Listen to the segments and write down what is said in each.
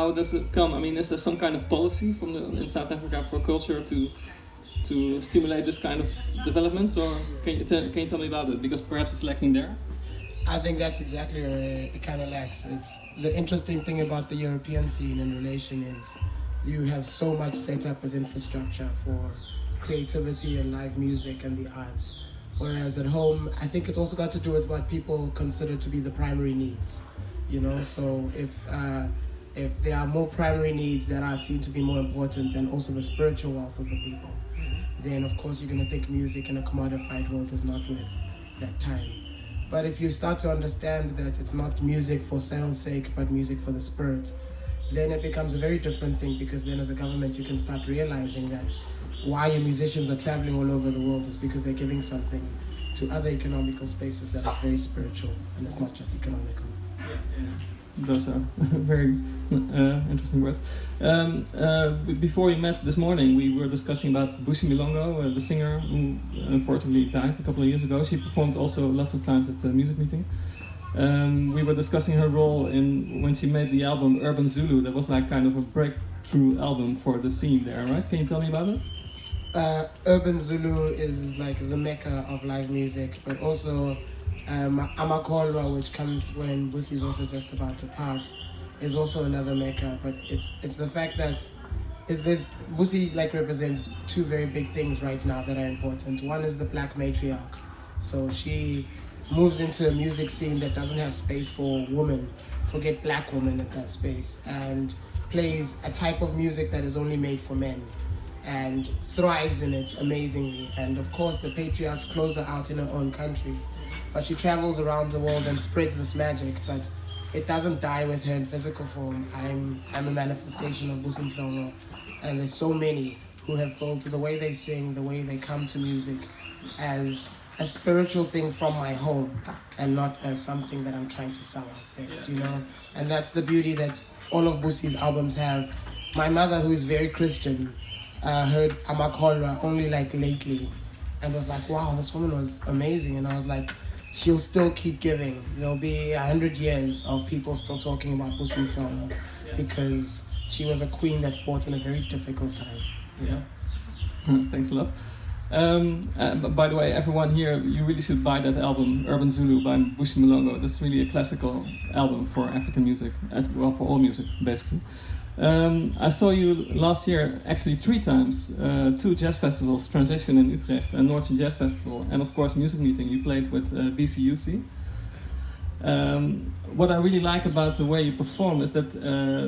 how does it come? I mean, is there some kind of policy from in South Africa for culture to stimulate this kind of developments, or can you tell me about it? Because perhaps it's lacking there. I think that's exactly where it kind of lacks. It's the interesting thing about the European scene in relation is you have so much set up as infrastructure for creativity and live music and the arts. Whereas at home, I think it's also got to do with what people consider to be the primary needs. You know, so if there are more primary needs that are seen to be more important than also the spiritual wealth of the people, then of course you're going to think music in a commodified world is not worth that time. But if you start to understand that it's not music for sale's sake, but music for the spirit, then it becomes a very different thing, because then as a government you can start realizing that why your musicians are traveling all over the world is because they're giving something to other economical spaces that is very spiritual, and it's not just economical. Those are very interesting words. Before we met this morning, we were discussing about Busi Milongo, the singer who unfortunately died a couple of years ago. She performed also lots of times at the music meeting. We were discussing her role in when she made the album Urban Zulu. That was like kind of a breakthrough album for the scene there, right? Can you tell me about it? Urban Zulu is like the mecca of live music, but also Amakolwa, which comes when Busi is also just about to pass, is also another mecca. But it's the fact that Busi like represents two very big things right now that are important. One is the black matriarch, so she moves into a music scene that doesn't have space for women, forget black women at that space, and plays a type of music that is only made for men and thrives in it amazingly. And of course the patriarchs close her out in her own country, but she travels around the world and spreads this magic, but it doesn't die with her in physical form. I'm a manifestation of Busi Mhlongo, and there's so many who have built the way they sing, the way they come to music as a spiritual thing from my home and not as something that I'm trying to sell out there, you know? And that's the beauty that all of Busi's albums have. My mother, who is very Christian, heard Amakolwa only like lately and was like, wow, this woman was amazing. And I was like, she'll still keep giving. There'll be 100 years of people still talking about Busi Mhlongo because she was a queen that fought in a very difficult time, you know? Thanks a lot. By the way, everyone here, you really should buy that album, Urban Zulu by Busi Mhlongo. That's really a classical album for African music, well, for all music, basically. I saw you last year actually 3 times, 2 jazz festivals, Transition in Utrecht and North Sea Jazz Festival, and of course Music Meeting. You played with BCUC. What I really like about the way you perform is that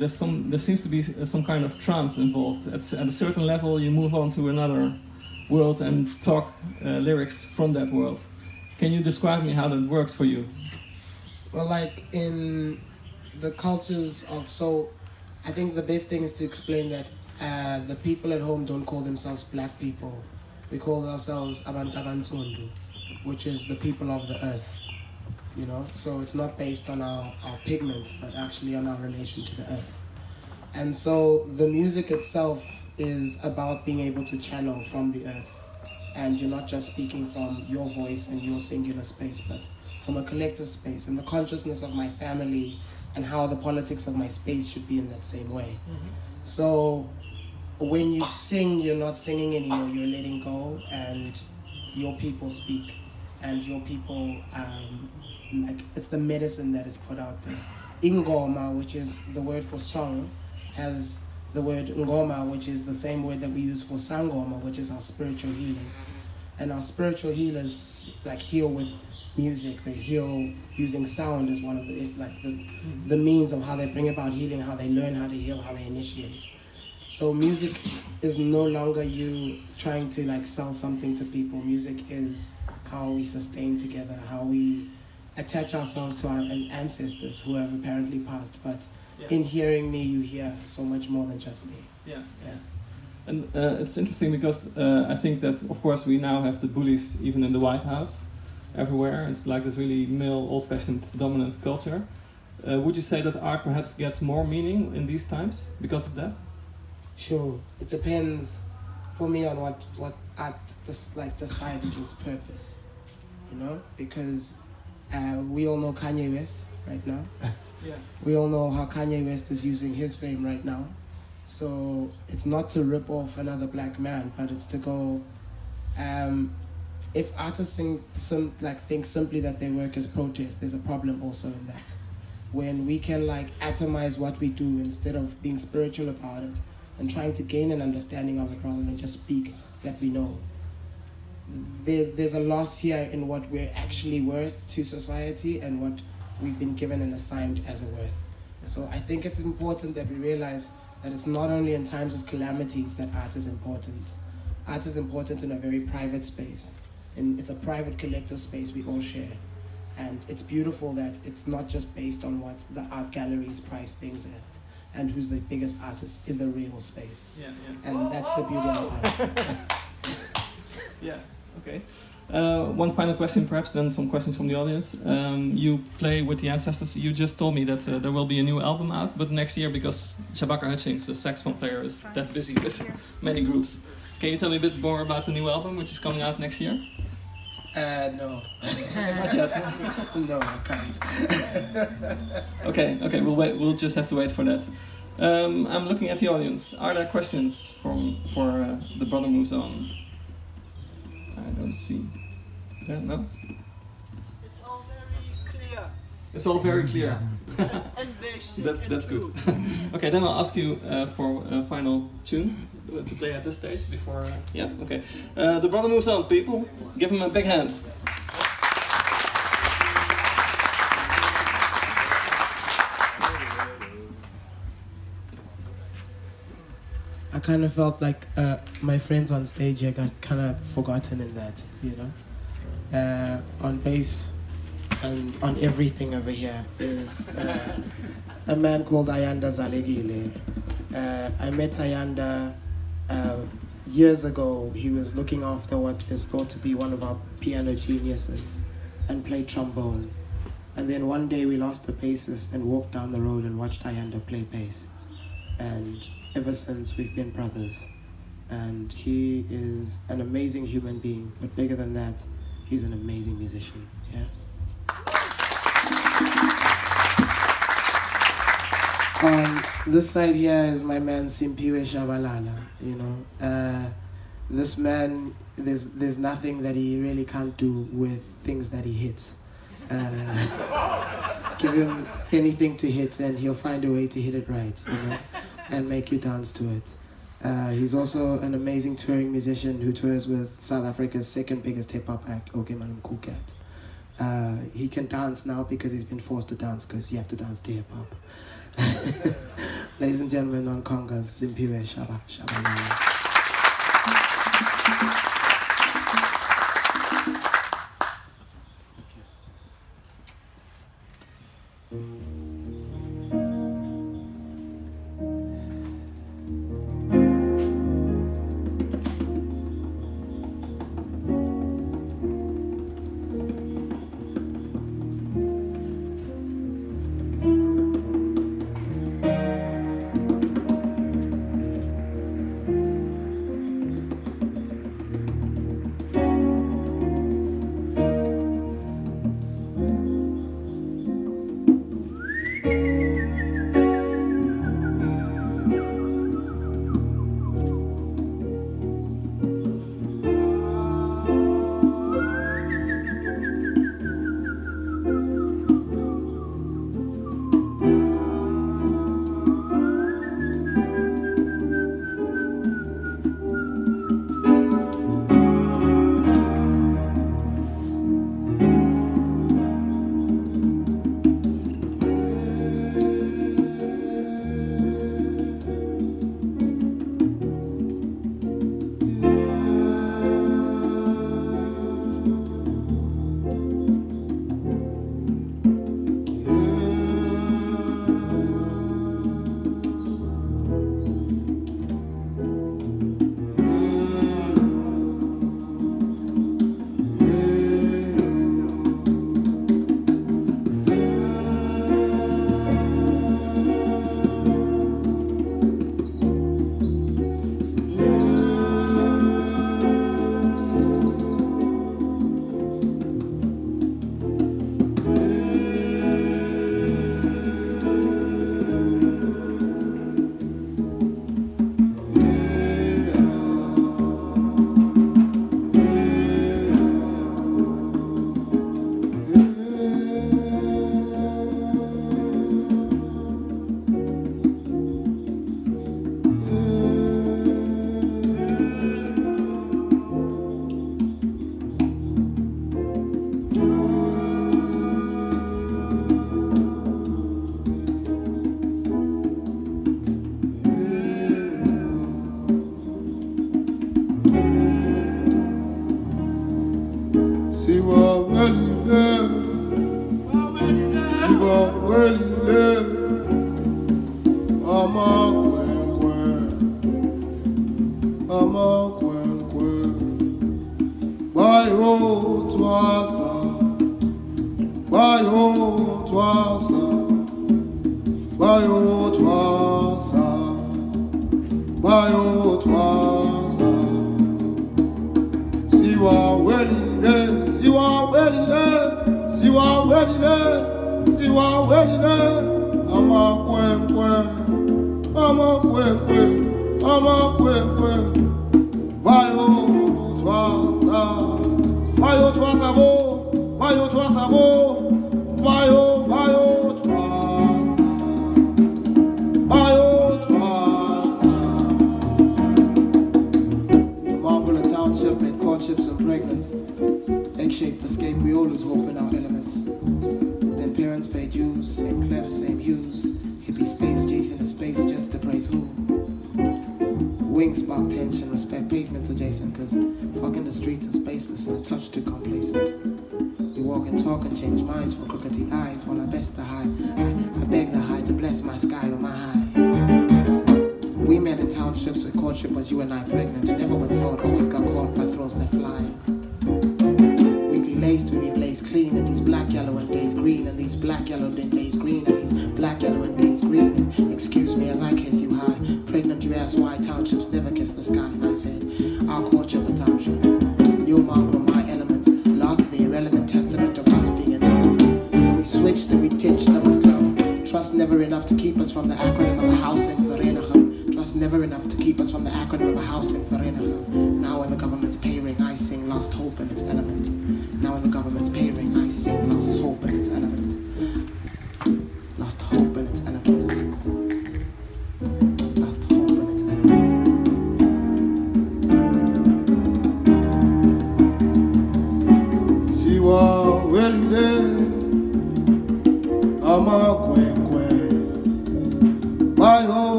there seems to be some kind of trance involved. At a certain level you move on to another world and talk lyrics from that world. Can you describe me how that works for you? Well, like in the cultures of, so I think the best thing is to explain that the people at home don't call themselves black people. We call ourselves Abantu Abansundu, which is the people of the earth, you know? So it's not based on our pigment, but actually on our relation to the earth. And so the music itself is about being able to channel from the earth. And you're not just speaking from your voice and your singular space, but from a collective space, and the consciousness of my family and how the politics of my space should be in that same way. So when you sing, you're not singing anymore, you're letting go, and your people speak, and your people, like, it's the medicine that is put out there. Ingoma, which is the word for song, has the word ngoma, which is the same word that we use for sangoma, which is our spiritual healers. And our spiritual healers like heal with music. They heal using sound as one of the means of how they bring about healing, how they learn how to heal, how they initiate. So music is no longer you trying to like sell something to people. Music is how we sustain together, how we attach ourselves to our ancestors who have apparently passed, but in hearing me, you hear so much more than just me. Yeah. And it's interesting because I think that, of course, we now have the bullies even in the White House, everywhere. It's like this really male, old-fashioned, dominant culture. Would you say that art perhaps gets more meaning in these times because of that? Sure. It depends, for me, on what art decides its purpose. You know, because we all know Kanye West right now. Yeah. We all know how Kanye West is using his fame right now. So it's not to rip off another black man, but it's to go, if artists think simply that their work is protest, there's a problem also in that. When we can like atomize what we do instead of being spiritual about it and trying to gain an understanding of it rather than just speak that we know. There's a loss here in what we're actually worth to society and what we've been given and assigned as a worth. So I think it's important that we realize that it's not only in times of calamities that art is important. Art is important in a very private space. And it's a private collective space we all share. And it's beautiful that it's not just based on what the art galleries price things at and who's the biggest artist in the real space. Yeah. And that's the beauty of art. Yeah, okay. One final question perhaps, then some questions from the audience. You play with the Ancestors. You just told me that there will be a new album out, but next year, because Shabaka Hutchings, the saxophone player, is that busy with many groups. Can you tell me a bit more about the new album, which is coming out next year? No. Not yet. No, I can't. Okay, we'll wait. We'll just have to wait for that. I'm looking at the audience. Are there questions for The Brother Moves On? I don't see. Yeah, no? It's all very clear. It's all very clear. And basic. That's good. Okay, then I'll ask you for a final tune to play at this stage before. Yeah, okay. The Brother Moves On, people. Give him a big hand. I kind of felt like my friends on stage here got kind of forgotten in that, you know. On bass and on everything over here is a man called Ayanda Zalegile. I met Ayanda years ago. He was looking after what is thought to be one of our piano geniuses and played trombone. And then one day we lost the bassist and walked down the road and watched Ayanda play bass. And ever since, we've been brothers. And he is an amazing human being, but bigger than that, he's an amazing musician, yeah? On this side here is my man Simpiwe Shabalala, you know. This man, there's nothing that he really can't do with things that he hits. Give him anything to hit and he'll find a way to hit it right, you know, and make you dance to it. He's also an amazing touring musician who tours with South Africa's second biggest hip-hop act, Okeman Mkukat. He can dance now because he's been forced to dance because you have to dance to hip-hop. Ladies and gentlemen, on congas, Simpiwe Shabalala.